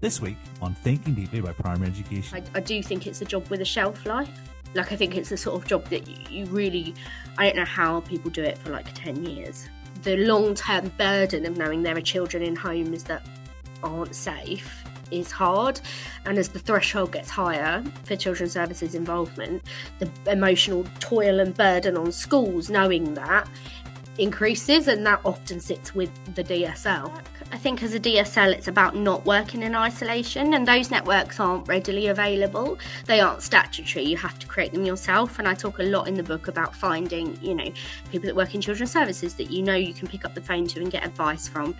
This week on Thinking Deeply about Primary Education. I do think it's a job with a shelf life. Like, I think it's the sort of job that you really, I don't know how people do it for like 10 years. The long-term burden of knowing there are children in homes that aren't safe is hard. And as the threshold gets higher for children's services involvement, the emotional toil and burden on schools knowing that increases, and that often sits with the DSL. I think as a DSL it's about not working in isolation, and those networks aren't readily available. They aren't statutory, you have to create them yourself, and I talk a lot in the book about finding, people that work in children's services that you can pick up the phone to and get advice from.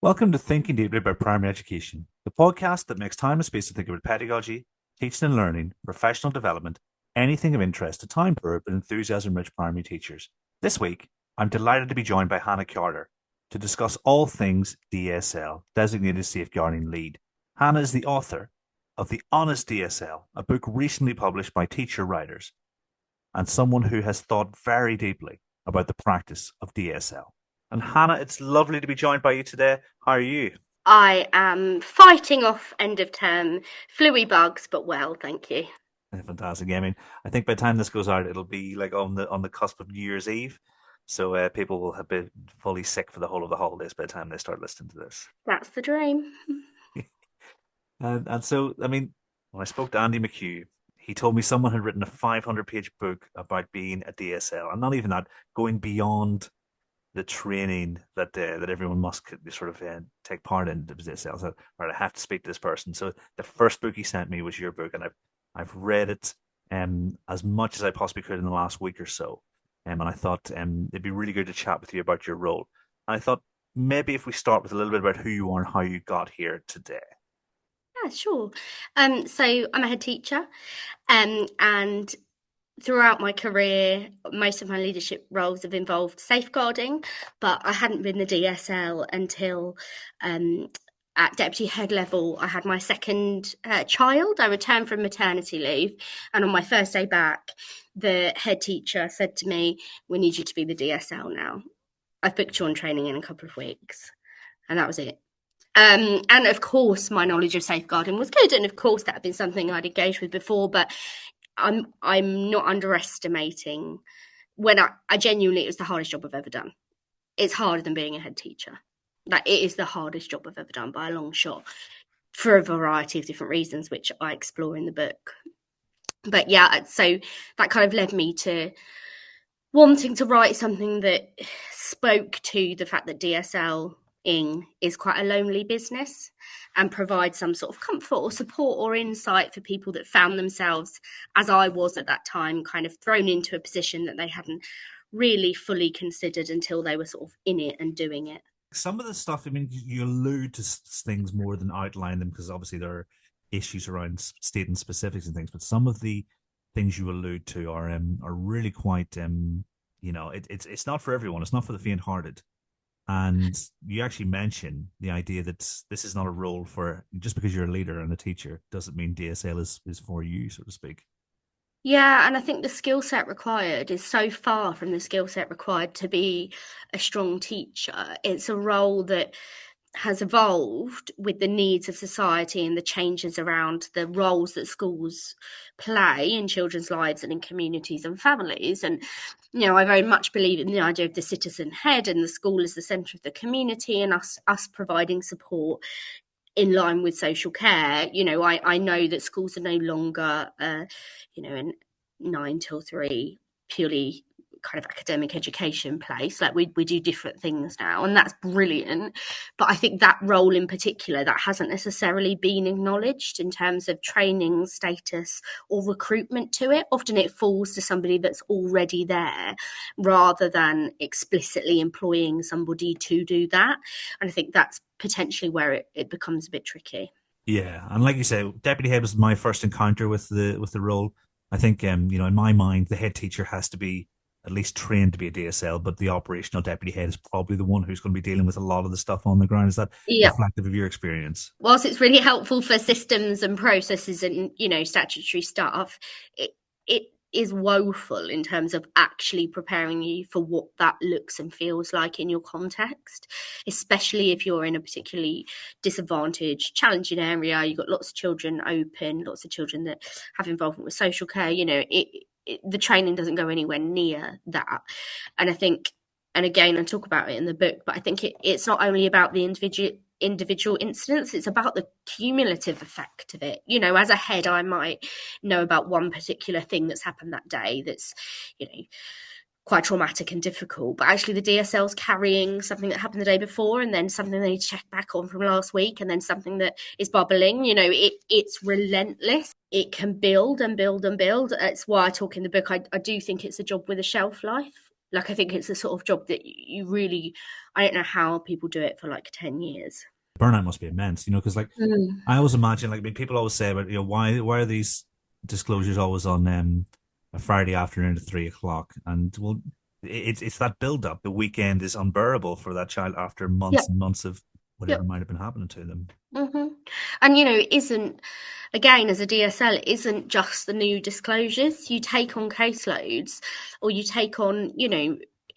Welcome to Thinking Deeply about Primary Education, the podcast that makes time and space to think about pedagogy, teaching and learning, professional development, anything of interest to time-poor but enthusiasm-rich primary teachers. This week, I'm delighted to be joined by Hannah Carter to discuss all things DSL, Designated Safeguarding Lead. Hannah is the author of the Honest DSL, a book recently published by Teacher Writers, and someone who has thought very deeply about the practice of DSL. And Hannah, it's lovely to be joined by you today. How are you? I am fighting off end of term fluey bugs, but well, thank you. Fantastic. I mean, I think by the time this goes out, it'll be like on the cusp of New Year's Eve. So people will have been fully sick for the whole of the holidays by the time they start listening to this. That's the dream. And so, I mean, when I spoke to Andy McHugh, he told me someone had written a 500-page book about being a DSL, and not even that, going beyond the training that everyone must sort of take part in the DSL. So, right, I have to speak to this person. So the first book he sent me was your book, and I've read it as much as I possibly could in the last week or so. And I thought it'd be really good to chat with you about your role. And I thought maybe if we start with a little bit about who you are and how you got here today. Yeah, sure. So I'm a head teacher, and throughout my career, most of my leadership roles have involved safeguarding, but I hadn't been the DSL until at deputy head level, I had my second child. I returned from maternity leave, and on my first day back, the head teacher said to me, "We need you to be the DSL now. I've booked you on training in a couple of weeks." And that was it. And of course, my knowledge of safeguarding was good, and of course, that had been something I'd engaged with before, but I'm not underestimating when I genuinely, it was the hardest job I've ever done. It's harder than being a head teacher. Like, it is the hardest job I've ever done by a long shot, for a variety of different reasons, which I explore in the book. But yeah, so that kind of led me to wanting to write something that spoke to the fact that DSL is quite a lonely business, and provide some sort of comfort or support or insight for people that found themselves, as I was at that time, kind of thrown into a position that they hadn't really fully considered until they were sort of in it and doing it. Some of the stuff, I mean, you allude to things more than outline them because obviously there are issues around stating specifics and things, but some of the things you allude to are really quite it's not for everyone. It's not for the faint-hearted. And you actually mention the idea that this is not a role for, just because you're a leader and a teacher doesn't mean DSL is for you, so to speak. Yeah, and I think the skill set required is so far from the skill set required to be a strong teacher. It's a role that has evolved with the needs of society and the changes around the roles that schools play in children's lives and in communities and families. And, I very much believe in the idea of the citizen head, and the school is the centre of the community, and us providing support in line with social care. I know that schools are no longer, a 9 till 3 purely kind of academic education place. Like, we do different things now, and that's brilliant. But I think that role in particular, that hasn't necessarily been acknowledged in terms of training status or recruitment to it. Often it falls to somebody that's already there rather than explicitly employing somebody to do that. And I think that's potentially where it becomes a bit tricky. Yeah, and like you say, deputy head was my first encounter with the role. I think, in my mind, the head teacher has to be at least trained to be a DSL, but the operational deputy head is probably the one who's going to be dealing with a lot of the stuff on the ground. Is that Yeah. reflective of your experience? Whilst it's really helpful for systems and processes and, statutory staff, it it is woeful in terms of actually preparing you for what that looks and feels like in your context, especially if you're in a particularly disadvantaged, challenging area. You've got lots of children open, lots of children that have involvement with social care. The training doesn't go anywhere near that. And I think, and again, I talk about it in the book, but I think it's not only about the individual incidents, it's about the cumulative effect of it. As a head, I might know about one particular thing that's happened that day that's, quite traumatic and difficult, but actually the DSL's carrying something that happened the day before, and then something they need to check back on from last week, and then something that is bubbling. It's relentless. It can build and build and build. It's why I talk in the book. I do think it's a job with a shelf life. Like, I think it's the sort of job that you really, I don't know how people do it for like 10 years. Burnout must be immense, because like I always imagine, like, I mean, people always say about, why are these disclosures always on a Friday afternoon at 3 o'clock? And well, it's that build up. The weekend is unbearable for that child after months Yep. and months of whatever Yep. might have been happening to them. Mm-hmm. And it isn't, again, as a DSL, it isn't just the new disclosures. You take on caseloads, or you take on,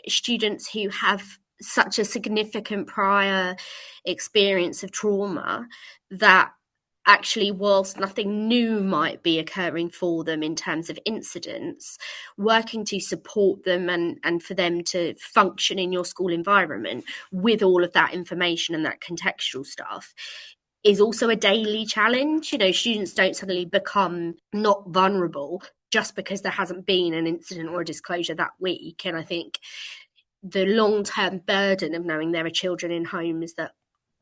students who have such a significant prior experience of trauma that actually, whilst nothing new might be occurring for them in terms of incidents, working to support them and for them to function in your school environment with all of that information and that contextual stuff is also a daily challenge. Students don't suddenly become not vulnerable just because there hasn't been an incident or a disclosure that week. And I think the long-term burden of knowing there are children in homes that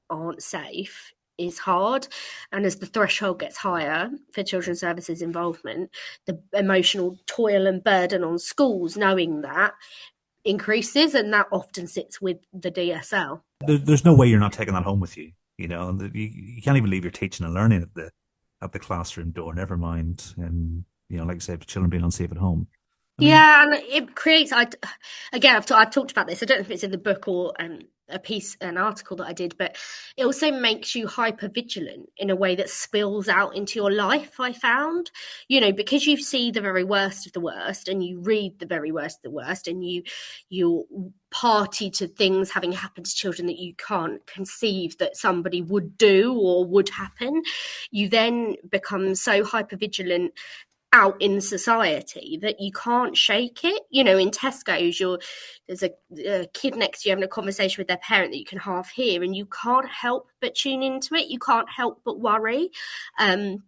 aren't safe is hard. And as the threshold gets higher for children's services involvement, the emotional toil and burden on schools knowing that increases, and that often sits with the DSL. There's no way you're not taking that home with you. You can't even leave your teaching and learning at the classroom door. Never mind, like I said, children being unsafe at home. I mean, Yeah, and it creates. I've talked about this. I don't know if it's in the book or an article that I did, but it also makes you hyper vigilant in a way that spills out into your life. I found, because you see the very worst of the worst, and you read the very worst of the worst, and you party to things having happened to children that you can't conceive that somebody would do or would happen. You then become so hyper vigilant out in society that you can't shake it. In Tesco's, there's a kid next to you having a conversation with their parent that you can half hear, and you can't help but tune into it. You can't help but worry. And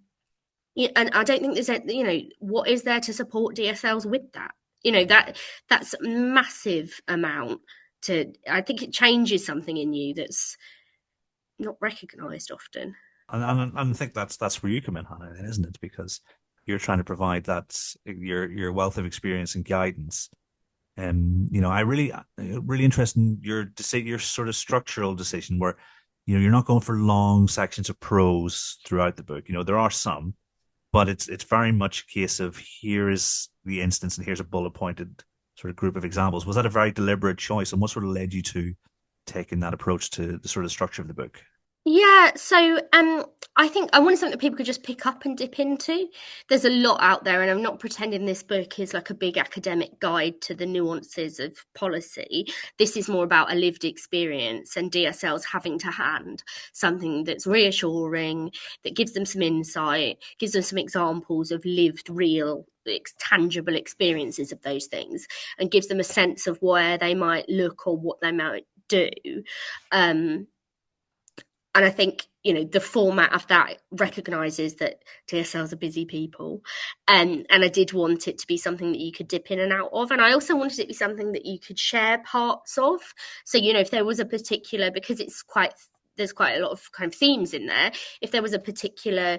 I don't think what is there to support DSLs with that? That's a massive amount I think it changes something in you that's not recognised often. and I think that's where you come in, Hannah, isn't it? Because you're trying to provide that your wealth of experience and guidance. I really interested in your sort of structural decision where, you're not going for long sections of prose throughout the book. There are some, but it's very much a case of here is the instance and here's a bullet pointed sort of group of examples. Was that a very deliberate choice, and what sort of led you to taking that approach to the sort of structure of the book? Yeah, so I think I wanted something that people could just pick up and dip into. There's a lot out there, and I'm not pretending this book is like a big academic guide to the nuances of policy. This is more about a lived experience, and DSLs having to hand something that's reassuring, that gives them some insight, gives them some examples of lived, real, tangible experiences of those things, and gives them a sense of where they might look or what they might do. And I think, the format of that recognises that DSLs are busy people. And I did want it to be something that you could dip in and out of. And I also wanted it to be something that you could share parts of. So, if there was a particular, because there's quite a lot of kind of themes in there, if there was a particular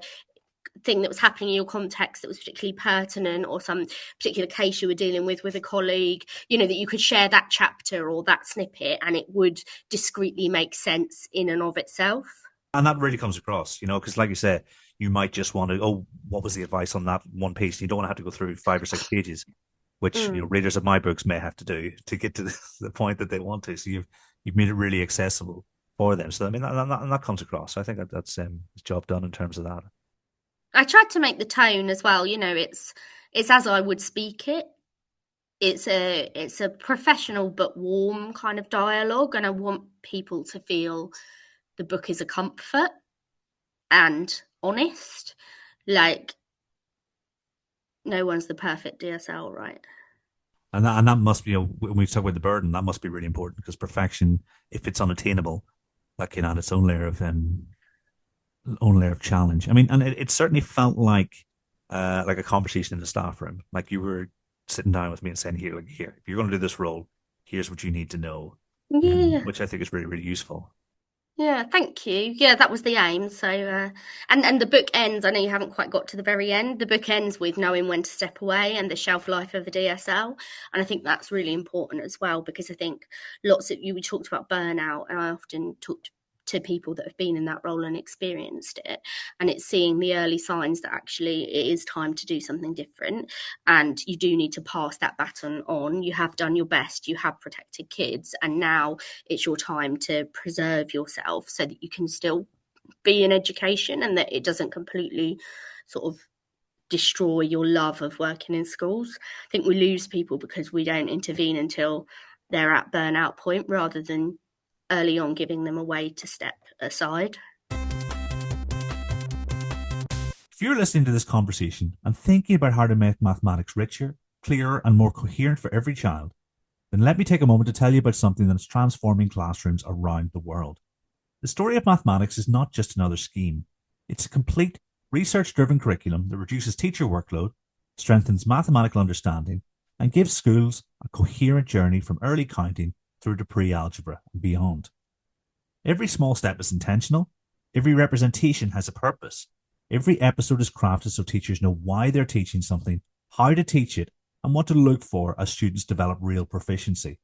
thing that was happening in your context that was particularly pertinent, or some particular case you were dealing with a colleague, that you could share that chapter or that snippet and it would discreetly make sense in and of itself. And that really comes across, because like you say, you might just want to, oh, what was the advice on that one page? You don't want to have to go through 5 or 6 pages, which Mm. readers of my books may have to do to get to the point that they want to. So you've made it really accessible for them. So I mean that comes across. So I think that's job done in terms of that. I tried to make the tone as well. It's as I would speak it. It's a professional but warm kind of dialogue, and I want people to feel the book is a comfort and honest. Like, no one's the perfect DSL, right? And that must be, when we talk about the burden, that must be really important because perfection, if it's unattainable, that can add its own layer of challenge. I mean, and it certainly felt like a conversation in the staff room. Like you were sitting down with me and saying, here, if you're going to do this role, here's what you need to know, Yeah. which I think is really, really useful. Yeah, thank you. Yeah, that was the aim. So, and the book ends. I know you haven't quite got to the very end. The book ends with knowing when to step away and the shelf life of a DSL, and I think that's really important as well because I think lots of you we talked about burnout, and I often talked to people that have been in that role and experienced it, and it's seeing the early signs that actually it is time to do something different, and you do need to pass that baton on. You have done your best, you have protected kids, and now it's your time to preserve yourself so that you can still be in education and that it doesn't completely sort of destroy your love of working in schools. I think we lose people because we don't intervene until they're at burnout point rather than early on giving them a way to step aside. If you're listening to this conversation and thinking about how to make mathematics richer, clearer, and more coherent for every child, then let me take a moment to tell you about something that's transforming classrooms around the world. The story of mathematics is not just another scheme. It's a complete, research-driven curriculum that reduces teacher workload, strengthens mathematical understanding, and gives schools a coherent journey from early counting through to pre-algebra and beyond. Every small step is intentional. Every representation has a purpose. Every episode is crafted so teachers know why they're teaching something, how to teach it, and what to look for as students develop real proficiency.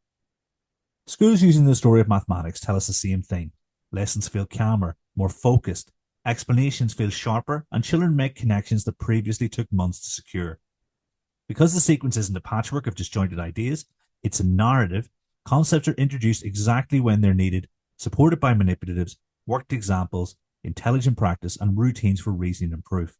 Schools using the story of mathematics tell us the same thing. Lessons feel calmer, more focused, explanations feel sharper, and children make connections that previously took months to secure. Because the sequence isn't a patchwork of disjointed ideas, it's a narrative. Concepts are introduced exactly when they're needed, supported by manipulatives, worked examples, intelligent practice, and routines for reasoning and proof.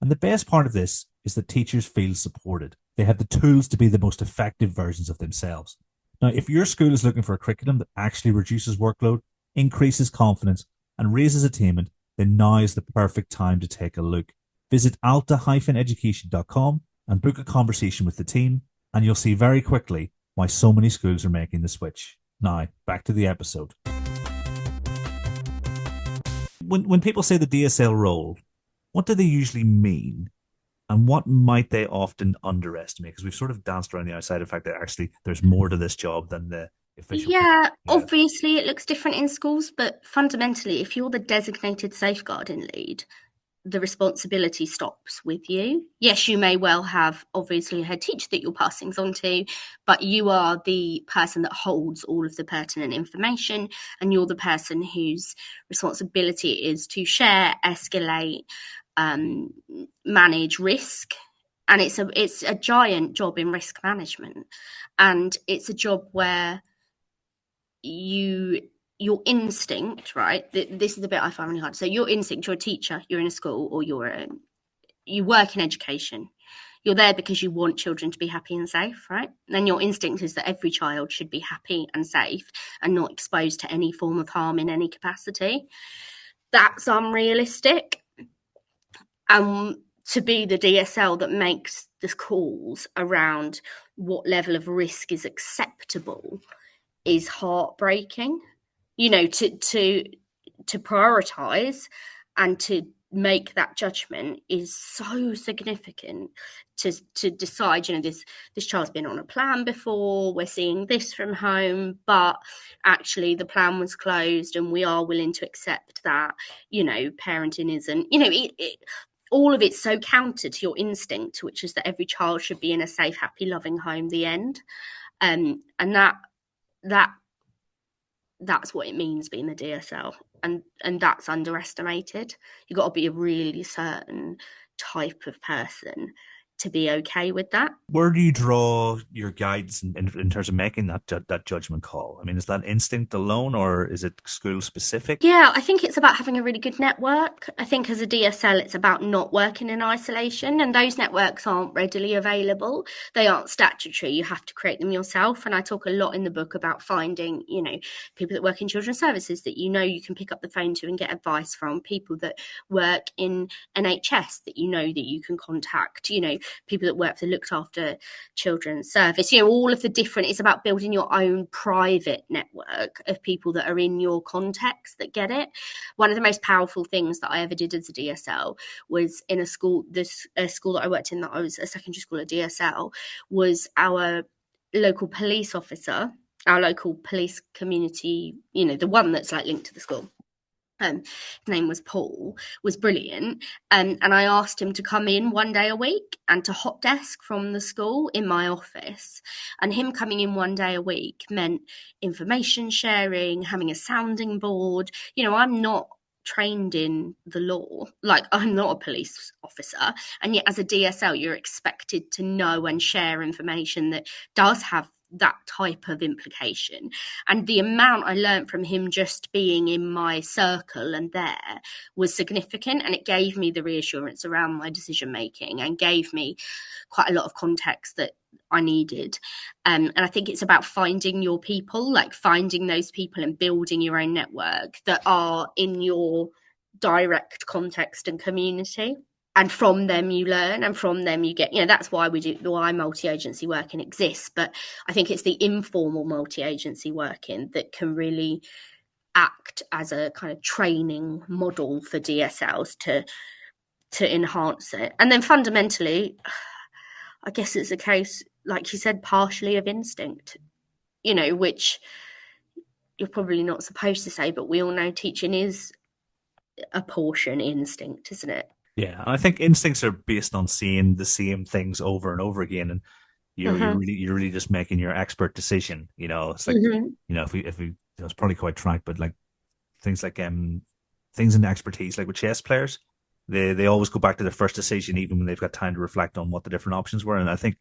And the best part of this is that teachers feel supported. They have the tools to be the most effective versions of themselves. Now, if your school is looking for a curriculum that actually reduces workload, increases confidence, and raises attainment, then now is the perfect time to take a look. Visit alta-education.com and book a conversation with the team, and you'll see very quickly why so many schools are making the switch. Now, back to the episode. When people say the DSL role, what do they usually mean? And what might they often underestimate? Because we've sort of danced around the outside of the fact that actually there's more to this job than the official. Yeah, obviously it looks different in schools, but fundamentally, if you're the designated safeguarding lead, the responsibility stops with you. Yes, you may well have obviously a head teacher that you're passing things on to, but you are the person that holds all of the pertinent information, and you're the person whose responsibility is to share, escalate, manage risk. And it's a giant job in risk management, and it's a job where your instinct, right? This is the bit I find really hard. So your instinct, you're a teacher, you're in a school, or you work in education. You're there because you want children to be happy and safe, right? And your instinct is that every child should be happy and safe and not exposed to any form of harm in any capacity. That's unrealistic. To be the DSL that makes the calls around what level of risk is acceptable is heartbreaking. To prioritize and to make that judgment is so significant. To decide, this child's been on a plan before, we're seeing this from home, but actually the plan was closed and we are willing to accept that, parenting isn't, all of it's so counter to your instinct, which is that every child should be in a safe, happy, loving home, the end. And that's what it means being the DSL. and that's underestimated. You've got to be a really certain type of person to be okay with that. Where do you draw your guides in terms of making that judgment call? I mean, is that instinct alone, or is it school specific? Yeah, I think it's about having a really good network. I think as a DSL, it's about not working in isolation, and those networks aren't readily available. They aren't statutory. You have to create them yourself. And I talk a lot in the book about finding, people that work in children's services that you can pick up the phone to and get advice from, people that work in NHS that that you can contact, people that work for the looked after children's service, all of the different, it's about building your own private network of people that are in your context that get it. One of the most powerful things that I ever did as a DSL was in a school that I worked in, that I was a secondary school at DSL, was our local police officer, our local police community, the one that's like linked to the school. His name was Paul, was brilliant. And I asked him to come in one day a week and to hot desk from the school in my office. And him coming in one day a week meant information sharing, having a sounding board. I'm not trained in the law, like I'm not a police officer, and yet as a DSL you're expected to know and share information that does have that type of implication. And the amount I learned from him just being in my circle and there was significant, and it gave me the reassurance around my decision making and gave me quite a lot of context that I needed. And I think it's about finding your people, like finding those people and building your own network that are in your direct context and community. And from them you learn, and from them you get, that's why multi-agency working exists. But I think it's the informal multi-agency working that can really act as a kind of training model for DSLs to enhance it. And then fundamentally, I guess it's a case, like you said, partially of instinct, which you're probably not supposed to say, but we all know teaching is a portion instinct, isn't it? Yeah, and I think instincts are based on seeing the same things over and over again, and you're really just making your expert decision. It's like if we it's probably quite trite, but like things in expertise, like with chess players, they always go back to their first decision, even when they've got time to reflect on what the different options were. And I think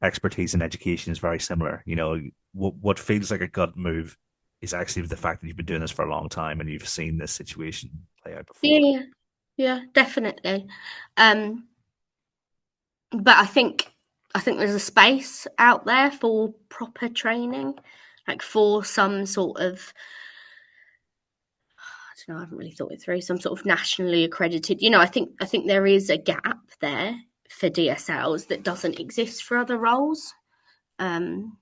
expertise in education is very similar. What feels like a gut move is actually the fact that you've been doing this for a long time and you've seen this situation play out before. Yeah, definitely. But I think there's a space out there for proper training, like for some sort of, I don't know, I haven't really thought it through, some sort of nationally accredited, I think there is a gap there for DSLs that doesn't exist for other roles. But I'm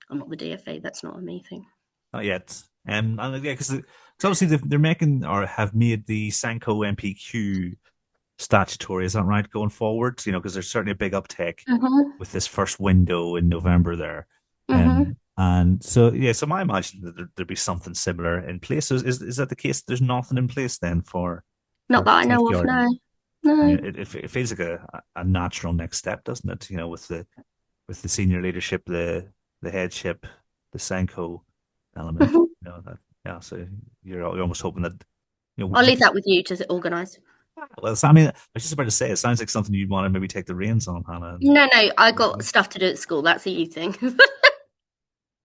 not the DFE, that's not a me thing. Not yet. And yeah, because obviously they're making or have made the Sanko MPQ statutory, is that right, going forward? Because there's certainly a big uptake with this first window in November there. And so, yeah, so I imagine that there'd be something similar in place. So is that the case? There's nothing in place then for not that I know of, no. It feels like a natural next step, doesn't it? With the senior leadership, the headship, the Sanko element. So you're almost hoping that I'll leave that with you to organise. Well, I mean, I was just about to say, it sounds like something you'd want to maybe take the reins on, Hannah. No, I got stuff to do at school. That's a you thing.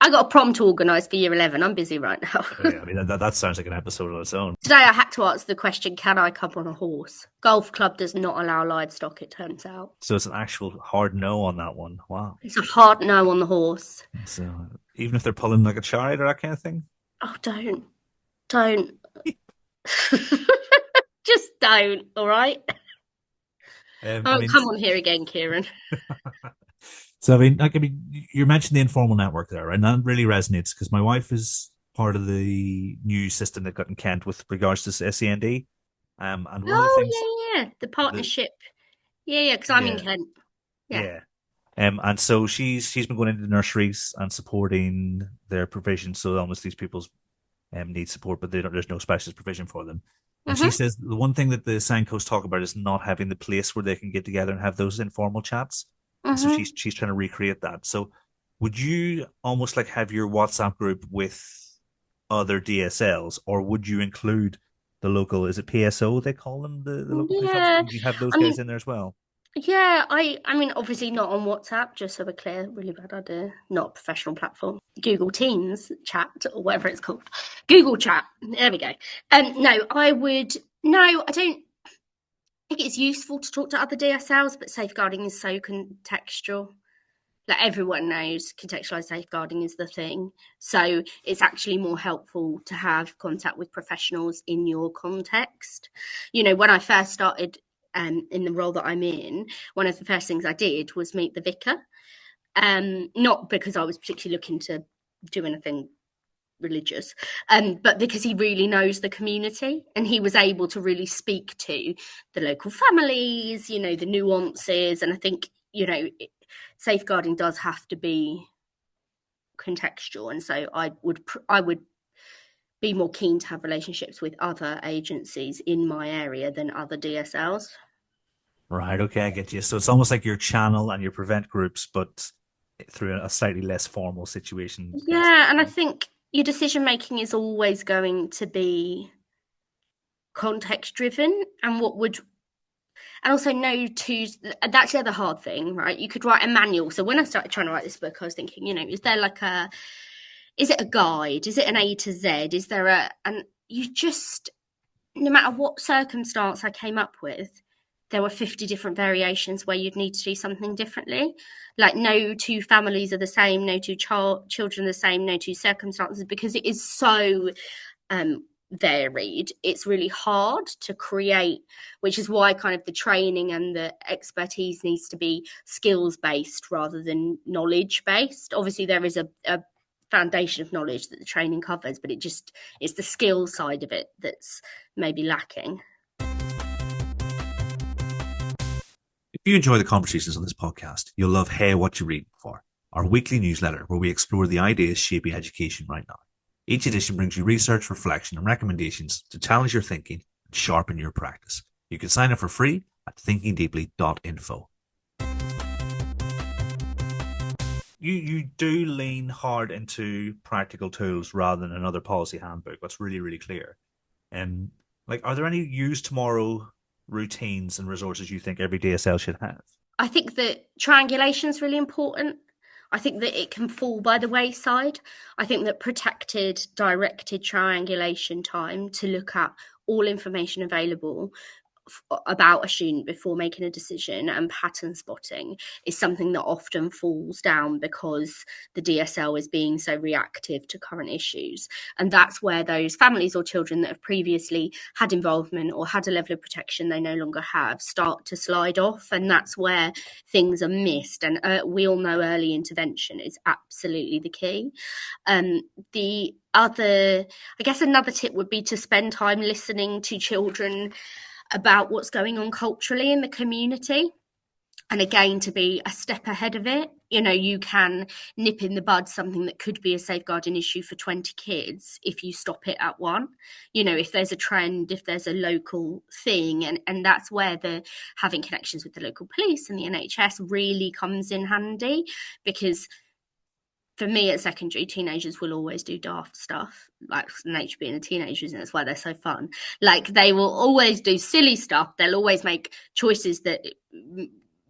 I got a prom to organise for year 11. I'm busy right now. Yeah, I mean, that sounds like an episode on its own. Today I had to answer the question, can I come on a horse? Golf club does not allow livestock, it turns out. So it's an actual hard no on that one. Wow. It's a hard no on the horse. So even if they're pulling like a chariot or that kind of thing? Oh, don't. Just don't, all right? Come on here again, Kieran. So, I mean, you mentioned the informal network there, and that really resonates because my wife is part of the new system they've got in Kent with regards to SEND. And one of the things, the partnership. Because I'm in Kent. Yeah. And so she's been going into nurseries and supporting their provision. So almost these people need support, but there's no specialist provision for them. And she says the one thing that the Sankos talk about is not having the place where they can get together and have those informal chats. So she's trying to recreate that. So would you almost like have your WhatsApp group with other DSLs, or would you include the local, is it PSO they call them, the local police officer? Yeah, Would you have those I guys mean, in there as well? yeah, I mean, obviously not on WhatsApp, just so we're clear, really bad idea. Not a professional platform. Google Teams chat or whatever it's called. Google Chat. There we go. No, I would. No, I don't think it's useful to talk to other DSLs, but safeguarding is so contextual. Like everyone knows, contextualized safeguarding is the thing. So it's actually more helpful to have contact with professionals in your context. You know, when I first started in the role that I'm in, one of the first things I did was meet the vicar. Not because I was particularly looking to do anything religious, but because he really knows the community and he was able to really speak to the local families, you know, the nuances. And I think, you know, safeguarding does have to be contextual. And so I would be more keen to have relationships with other agencies in my area than other DSLs. Right. Okay, I get you. So it's almost like your channel and your prevent groups, but through a slightly less formal situation, Yeah, and I basically. think your decision making is always going to be context driven, and what would and also no two that's the other hard thing, right? You could write a manual. So when I started trying to write this book, I was thinking, you know, is it a guide, is it an A to Z, is there a and you just no matter what circumstance I came up with, there were 50 different variations where you'd need to do something differently. Like no two families are the same, no two children are the same, no two circumstances, because it is so varied. It's really hard to create, which is why kind of the training and the expertise needs to be skills based rather than knowledge based. Obviously, there is a foundation of knowledge that the training covers, but it's the skill side of it that's maybe lacking. If you enjoy the conversations on this podcast, you'll love Hey What You Reading For, our weekly newsletter where we explore the ideas shaping education right now. Each edition brings you research, reflection, and recommendations to challenge your thinking and sharpen your practice. You can sign up for free at thinkingdeeply.info. You do lean hard into practical tools rather than another policy handbook. That's really, really clear. And like, are there any use tomorrow routines and resources you think every DSL should have? I think that triangulation is really important. I think that it can fall by the wayside. I think that protected, directed triangulation time to look at all information available about a student before making a decision and pattern spotting is something that often falls down because the DSL is being so reactive to current issues. And that's where those families or children that have previously had involvement or had a level of protection they no longer have start to slide off. And that's where things are missed. And we all know early intervention is absolutely the key. The other, I guess, another tip would be to spend time listening to children about what's going on culturally in the community. And again, to be a step ahead of it, you know, you can nip in the bud something that could be a safeguarding issue for 20 kids if you stop it at one. You know, if there's a trend, if there's a local thing, and that's where the having connections with the local police and the NHS really comes in handy, because for me at secondary, teenagers will always do daft stuff, like nature being a teenager, and that's why they're so fun. Like they will always do silly stuff. They'll always make choices that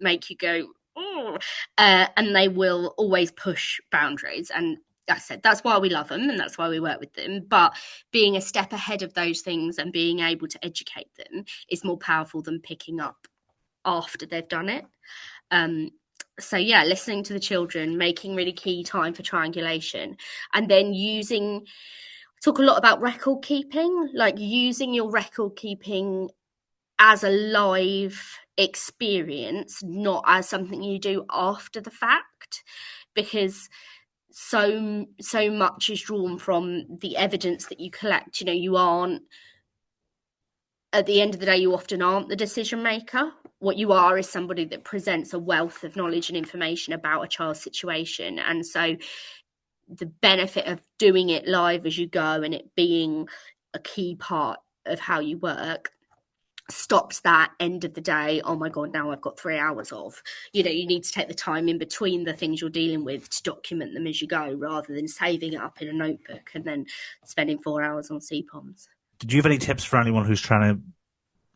make you go, oh, and they will always push boundaries. And like I said, that's why we love them and that's why we work with them. But being a step ahead of those things and being able to educate them is more powerful than picking up after they've done it. So yeah, listening to the children, making really key time for triangulation, and then talk a lot about record keeping, like using your record keeping as a live experience, not as something you do after the fact, because so much is drawn from the evidence that you collect. You know, you aren't at the end of the day, you often aren't the decision maker. What you are is somebody that presents a wealth of knowledge and information about a child's situation. And so the benefit of doing it live as you go and it being a key part of how you work stops that end of the day, oh my god, now I've got 3 hours of, you need to take the time in between the things you're dealing with to document them as you go, rather than saving it up in a notebook and then spending 4 hours on CPOMs. Did you have any tips for anyone who's trying to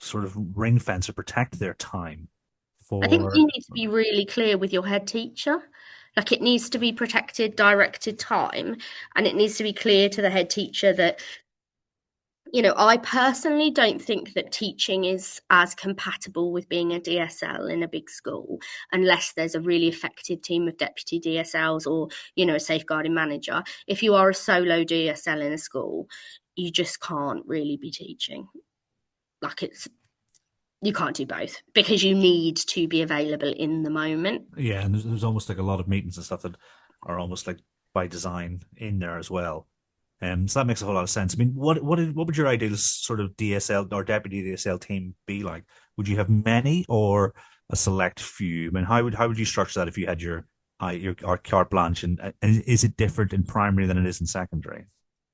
sort of ring fence or protect their time I think for? you need to be really clear with your head teacher. Like, it needs to be protected, directed time, and it needs to be clear to the head teacher that, I personally don't think that teaching is as compatible with being a DSL in a big school unless there's a really effective team of deputy DSLs or, a safeguarding manager. If you are a solo DSL in a school, you just can't really be teaching. Like, you can't do both because you need to be available in the moment. Yeah, and there's almost like a lot of meetings and stuff that are almost like by design in there as well. So that makes a whole lot of sense. I mean, what would your ideal sort of DSL or deputy DSL team be like? Would you have many or a select few? I mean, how would you structure that if you had your carte blanche? And is it different in primary than it is in secondary?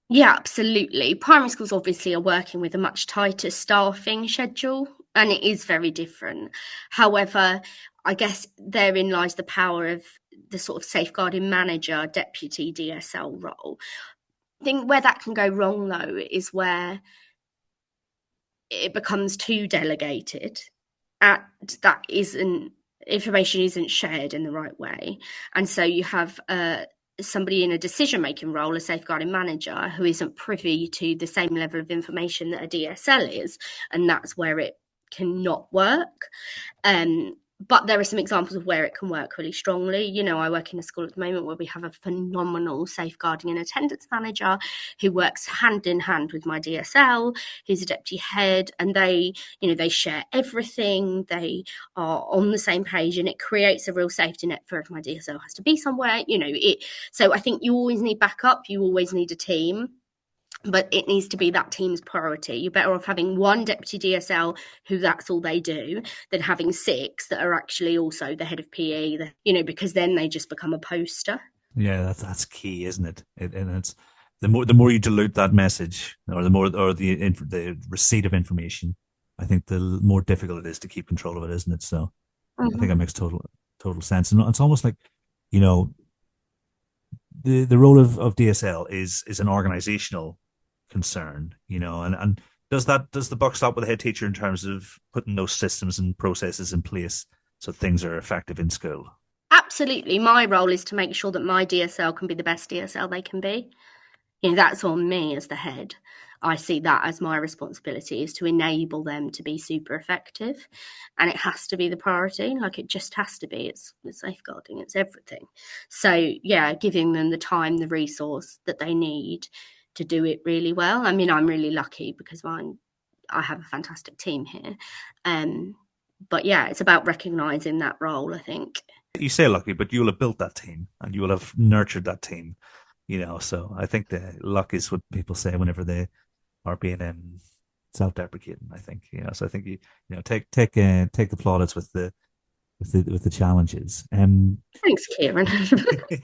Yeah, absolutely. Primary schools obviously are working with a much tighter staffing schedule, and it is very different. However, I guess therein lies the power of the sort of safeguarding manager, deputy DSL role. I think where that can go wrong, though, is where it becomes too delegated. That isn't information isn't shared in the right way, and so you have somebody in a decision-making role, a safeguarding manager, who isn't privy to the same level of information that a DSL is, and that's where it cannot work. But there are some examples of where it can work really strongly. I work in a school at the moment where we have a phenomenal safeguarding and attendance manager who works hand in hand with my DSL, who's a deputy head, and they share everything. They are on the same page, and it creates a real safety net for if my DSL has to be somewhere. So I think you always need backup. You always need a team, but it needs to be that team's priority. You're better off having one deputy DSL who that's all they do than having six that are actually also the head of PE, because then they just become a poster. Yeah, that's key, isn't it? And it's the more you dilute that message, or the receipt of information, I think the more difficult it is to keep control of it, isn't it? So I think that Mm-hmm. makes total sense. And it's almost like, you know, the role of DSL is an organizational concern, and does the buck stop with the head teacher in terms of putting those systems and processes in place so things are effective in school? Absolutely. My role is to make sure that my DSL can be the best DSL they can be. That's on me as the head. I see that as my responsibility, is to enable them to be super effective, and it has to be the priority. Like, it just has to be. It's safeguarding, it's everything. So yeah, giving them the time, the resource that they need to do it really well. I mean, I'm really lucky because I have a fantastic team here. But yeah, it's about recognizing that role, I think. You say lucky, but you will have built that team and you will have nurtured that team, So I think the luck is what people say whenever they are being self-deprecating. I think, So I think take the plaudits with the challenges. Thanks, Kieran.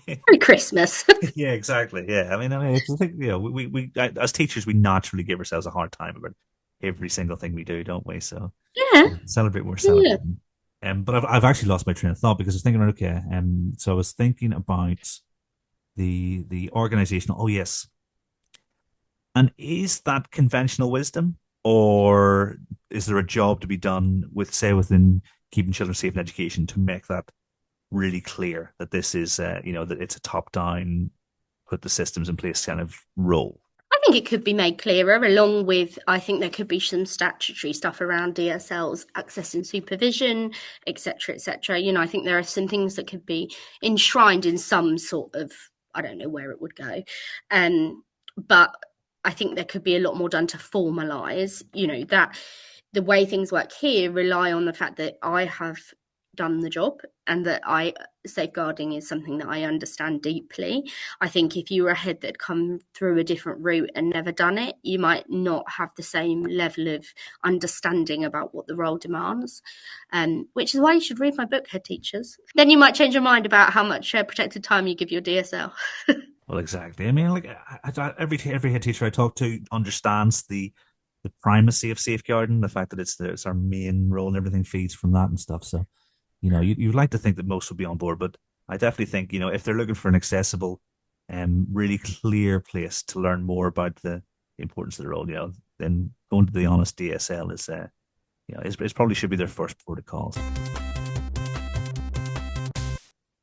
Merry Christmas. Yeah, exactly. Yeah, I mean, it's the thing. We as teachers, we naturally give ourselves a hard time about every single thing we do, don't we? So Yeah, celebrate, we're yeah. celebrating. But I've actually lost my train of thought because I was thinking, okay, so I was thinking about the organizational. Oh yes, and is that conventional wisdom, or is there a job to be done with, say, within keeping children safe in education to make that really clear that this is, that it's a top down, put the systems in place kind of role? I think it could be made clearer, along with, I think there could be some statutory stuff around DSLs, access and supervision, etc., etc. I think there are some things that could be enshrined in some sort of, I don't know where it would go, but I think there could be a lot more done to formalise, that the way things work here rely on the fact that I have done the job and that safeguarding is something that I understand deeply. I think if you were a head that had come through a different route and never done it, you might not have the same level of understanding about what the role demands, which is why you should read my book, Head Teachers. Then you might change your mind about how much protected time you give your DSL. Well, exactly. I mean, like every head teacher I talk to understands the the primacy of safeguarding, the fact that it's our main role and everything feeds from that and stuff. So, you'd like to think that most would be on board, but I definitely think, if they're looking for an accessible and really clear place to learn more about the importance of the role, then going to the Honest DSL is probably should be their first port of call.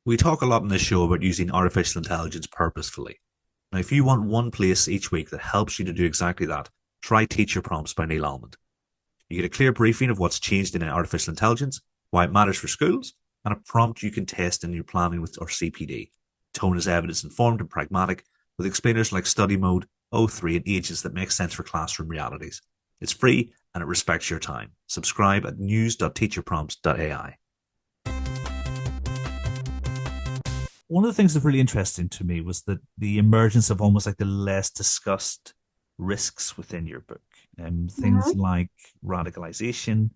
We talk a lot in this show about using artificial intelligence purposefully. Now, if you want one place each week that helps you to do exactly that, try Teacher Prompts by Neil Almond. You get a clear briefing of what's changed in artificial intelligence, why it matters for schools, and a prompt you can test in your planning with our CPD. Tone is evidence-informed and pragmatic, with explainers like study mode, O3, and ages that make sense for classroom realities. It's free and it respects your time. Subscribe at news.teacherprompts.ai. One of the things that's really interesting to me was that the emergence of almost like the less discussed risks within your book, and things Mhm. like radicalization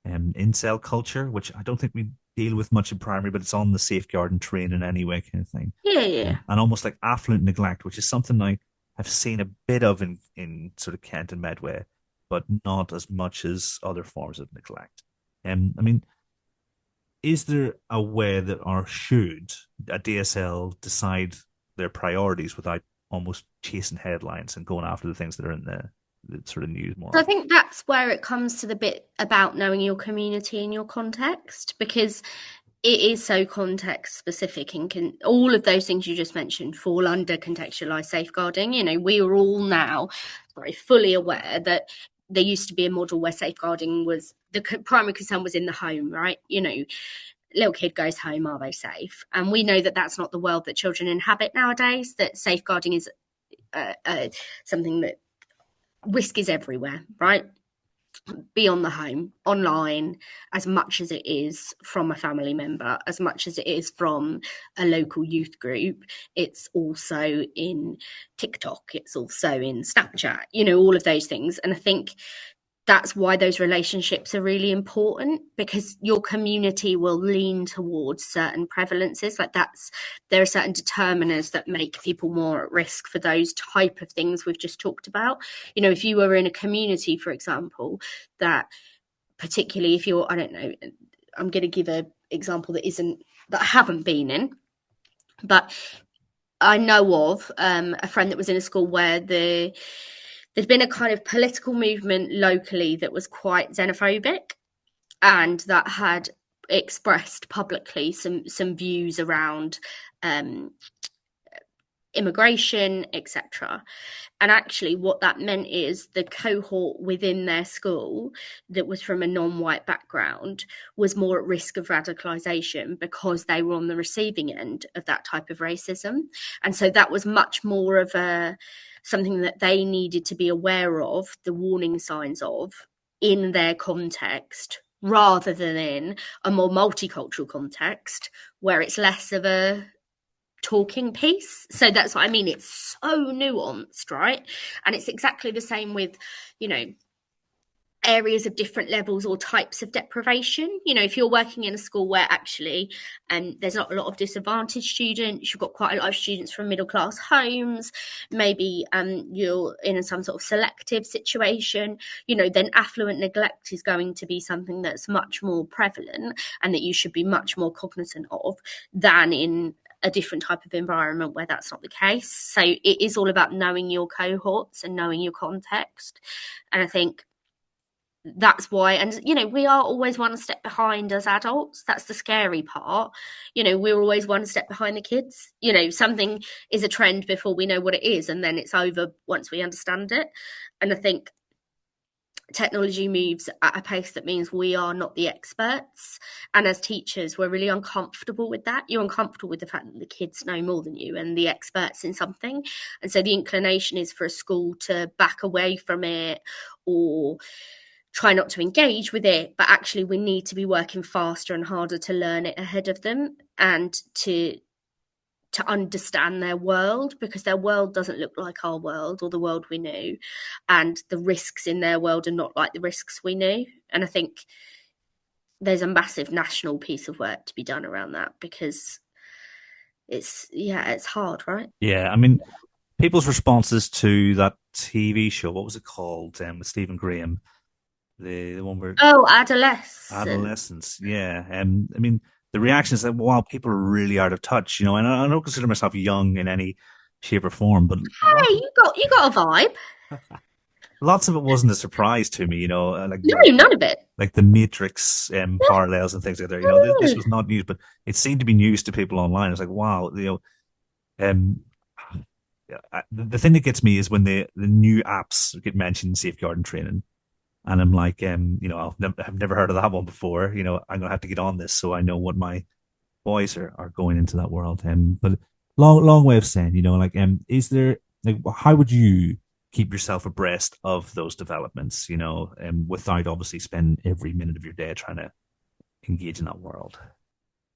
and incel culture, which I don't think we deal with much in primary, but it's on the safeguard and training anyway, kind of thing. Yeah, yeah. And almost like affluent neglect, which is something I've seen a bit of in sort of Kent and Medway, but not as much as other forms of neglect. I mean, is there a way that, or should a DSL decide their priorities without almost chasing headlines and going after the things that are in the sort of news more So I often? think that's where it comes to the bit about knowing your community and your context, because it is so context specific, and can all of those things you just mentioned fall under contextualized safeguarding. We are all now very fully aware that there used to be a model where safeguarding was the primary concern was in the home, right? Little kid goes home, are they safe? And we know that that's not the world that children inhabit nowadays, that safeguarding is something that risk is everywhere, right? Beyond the home, online, as much as it is from a family member, as much as it is from a local youth group. It's also in TikTok, it's also in Snapchat, all of those things. And I think that's why those relationships are really important, because your community will lean towards certain prevalences. There are certain determiners that make people more at risk for those type of things we've just talked about. If you were in a community, for example, that particularly if you're, I don't know, I'm going to give an example that I haven't been in, but I know of a friend that was in a school where there'd been a kind of political movement locally that was quite xenophobic, and that had expressed publicly some views around um, immigration, etc. And actually, what that meant is the cohort within their school that was from a non-white background was more at risk of radicalization because they were on the receiving end of that type of racism. And so that was much more of something that they needed to be aware of, the warning signs of, in their context, rather than in a more multicultural context where it's less of a talking piece. So that's what I mean. It's so nuanced, right? And it's exactly the same with, you know, areas of different levels or types of deprivation. If you're working in a school where actually there's not a lot of disadvantaged students, you've got quite a lot of students from middle class homes, maybe you're in some sort of selective situation, then affluent neglect is going to be something that's much more prevalent and that you should be much more cognizant of than in a different type of environment where that's not the case. So it is all about knowing your cohorts and knowing your context. And I think that's why, and we are always one step behind as adults. That's the scary part. We're always one step behind the kids. Something is a trend before we know what it is, and then it's over once we understand it. And I think technology moves at a pace that means we are not the experts, and as teachers we're really uncomfortable with that. You're uncomfortable with the fact that the kids know more than you and the experts in something, and so the inclination is for a school to back away from it or try not to engage with it, but actually we need to be working faster and harder to learn it ahead of them and to understand their world, because their world doesn't look like our world or the world we knew, and the risks in their world are not like the risks we knew. And I think there's a massive national piece of work to be done around that, because it's hard, right? Yeah, I mean, people's responses to that TV show. What was it called? With Stephen Graham, the one where Oh, adolescent. adolescence. Yeah, I mean, the reaction is that wow, people are really out of touch. And I don't consider myself young in any shape or form, but Hey, you got a vibe. lots of it wasn't a surprise to me. No, none of it. Like the Matrix parallels and things like that. This No. was not news, but it seemed to be news to people online. It's like wow, um, the thing that gets me is when the new apps get mentioned in safeguarding training. And I'm like, I've never heard of that one before. I'm gonna have to get on this so I know what my boys are going into that world. But long way of saying, is there like how would you keep yourself abreast of those developments? Without obviously spending every minute of your day trying to engage in that world.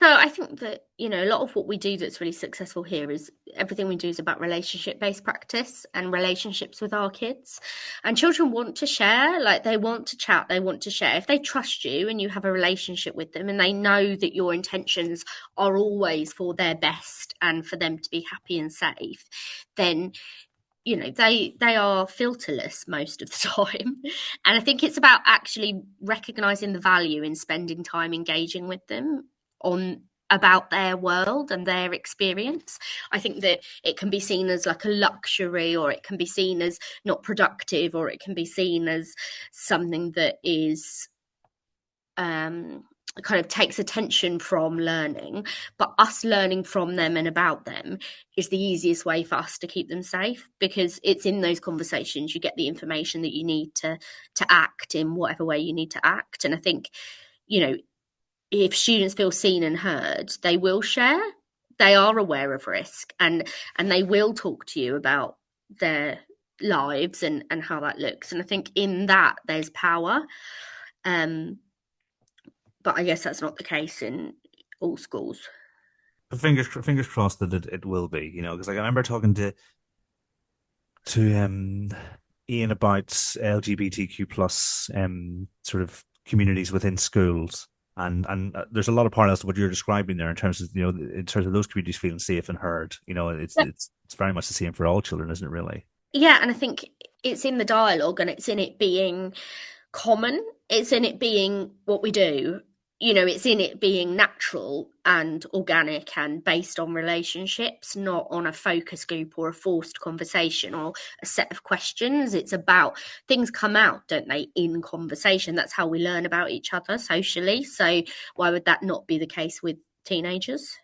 So I think that, a lot of what we do that's really successful here is everything we do is about relationship-based practice and relationships with our kids. And children want to share, like they want to chat, they want to share. If they trust you and you have a relationship with them and they know that your intentions are always for their best and for them to be happy and safe, then they are filterless most of the time. And I think it's about actually recognizing the value in spending time engaging with them on about their world and their experience. I think that it can be seen as like a luxury, or it can be seen as not productive, or it can be seen as something that is kind of takes attention from learning. But us learning from them and about them is the easiest way for us to keep them safe, because it's in those conversations you get the information that you need to act in whatever way you need to act. And I think, if students feel seen and heard, they will share. They are aware of risk, and they will talk to you about their lives and how that looks. And I think in that there's power. But I guess that's not the case in all schools. But fingers crossed that it will be, because like I remember talking to Ian about LGBTQ plus sort of communities within schools. And there's a lot of parallels to what you're describing there in terms of those communities feeling safe and heard. It's very much the same for all children, isn't it? Really? Yeah, and I think it's in the dialogue and it's in it being common. It's in it being what we do. It's in it being natural and organic and based on relationships, not on a focus group or a forced conversation or a set of questions. It's about things come out, don't they, in conversation. That's how we learn about each other socially. So why would that not be the case with teenagers?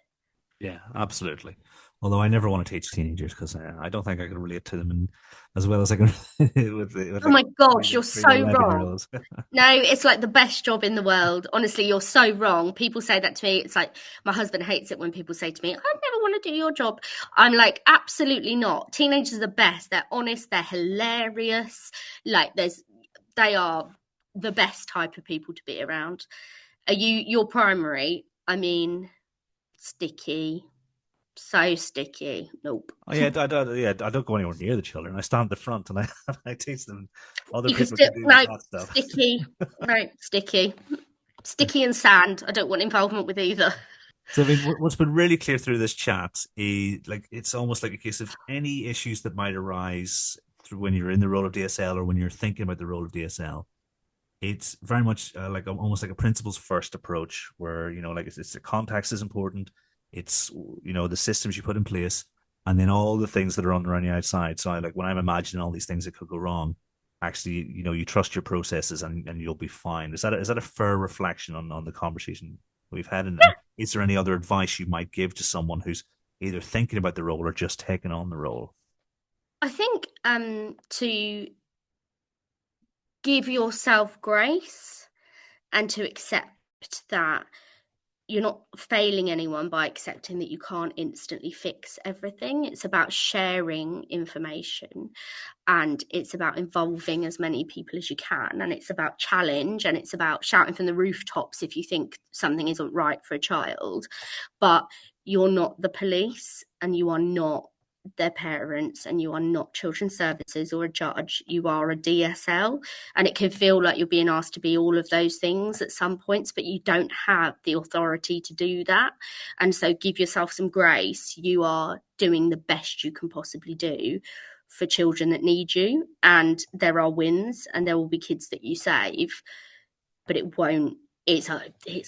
Yeah, absolutely. Although I never want to teach teenagers because I don't think I can relate to them as well as I can with Oh like my gosh, three, you're three to so 11 year wrong. olds. No, it's like the best job in the world. Honestly, you're so wrong. People say that to me. It's like my husband hates it when people say to me, "I'd never want to do your job." I'm like, absolutely not. Teenagers are the best. They're honest, they're hilarious. Like they are the best type of people to be around. Are your primary? I mean, sticky. So sticky. Nope. Oh yeah, yeah, I don't go anywhere near the children. I stand at the front and I I teach them. Other You can people still can do the no hot stuff. sticky. No, sticky. Sticky and sand. I don't want involvement with either. So I mean, what's been really clear through this chat is like it's almost like a case of any issues that might arise through when you're in the role of DSL or when you're thinking about the role of DSL. It's very much almost like a principles first approach where like it's the context is important. It's the systems you put in place, and then all the things that are on around the outside. So like when I'm imagining all these things that could go wrong, actually you trust your processes and you'll be fine. Is that a fair reflection on the conversation we've had? And is there any other advice you might give to someone who's either thinking about the role or just taking on the role? I think to give yourself grace and to accept that you're not failing anyone by accepting that you can't instantly fix everything. It's about sharing information, and it's about involving as many people as you can, and it's about challenge, and it's about shouting from the rooftops if you think something isn't right for a child. But you're not the police and you are not their parents and you are not children's services or a judge, you are a DSL. And it can feel like you're being asked to be all of those things at some points, but you don't have the authority to do that. And so give yourself some grace. You are doing the best you can possibly do for children that need you. And there are wins and there will be kids that you save, but it won't. It's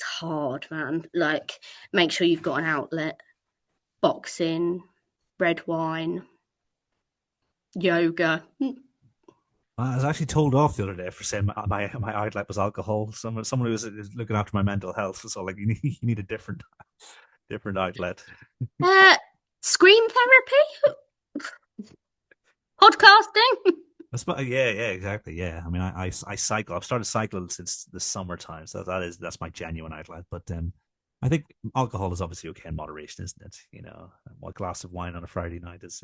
hard, man. Like, make sure you've got an outlet. Boxing, red wine, yoga. I was actually told off the other day for saying my outlet was alcohol. Someone who was looking after my mental health was all like, you need a different outlet. Scream therapy, podcasting. Yeah, exactly. Yeah, I mean, I cycle. I've started cycling since the summertime, so that's my genuine outlet. But I think alcohol is obviously okay in moderation, isn't it? You know, one glass of wine on a Friday night is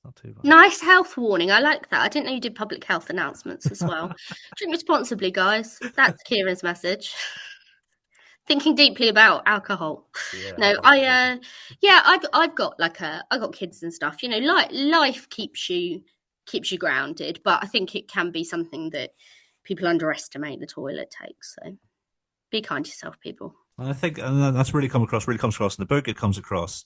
not too bad. Nice health warning. I like that. I didn't know you did public health announcements as well. Drink responsibly, guys. That's Kieran's message. Thinking deeply about alcohol. Yeah, No, I've got I got kids and stuff. You know, life keeps you grounded, but I think it can be something that people underestimate the toll it takes. So be kind to yourself, people. I think that's really comes across in the book. It comes across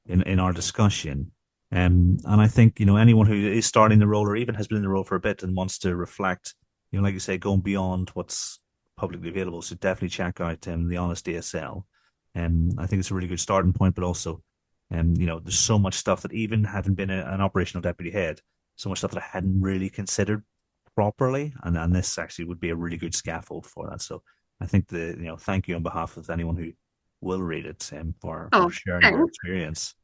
in our discussion. And I think, anyone who is starting the role or even has been in the role for a bit and wants to reflect, like you say, going beyond what's publicly available. So definitely check out the Honest DSL. I think it's a really good starting point, but also, there's so much stuff that even having been an operational deputy head, so much stuff that I hadn't really considered properly. And this actually would be a really good scaffold for that. So I think thank you on behalf of anyone who will read it for sharing your experience.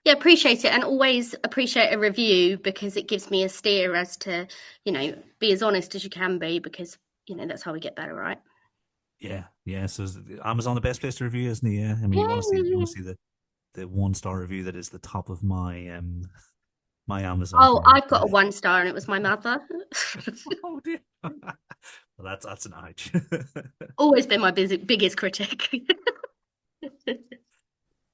Yeah, appreciate it, and always appreciate a review because it gives me a steer as to, be as honest as you can be because, that's how we get better, right? Yeah. So is Amazon the best place to review, isn't it? Yeah. I mean, you want to see the 1-star review that is the top of my my Amazon. Oh, I've got a 1-star, and it was my mother. Oh dear. Well, that's an ouch. Always been my biggest critic.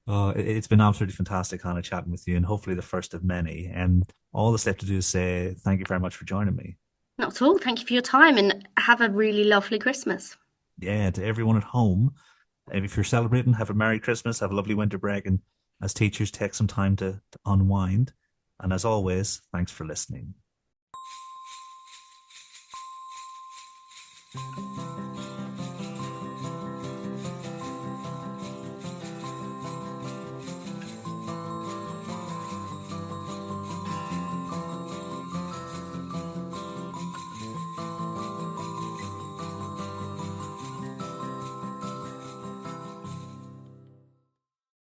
Oh, it's been absolutely fantastic, Hannah, chatting with you, and hopefully the first of many. And all that's left to do is say thank you very much for joining me. Not at all. Thank you for your time, and have a really lovely Christmas. Yeah, to everyone at home, if you're celebrating, have a Merry Christmas, have a lovely winter break, and as teachers, take some time to unwind. And as always, thanks for listening.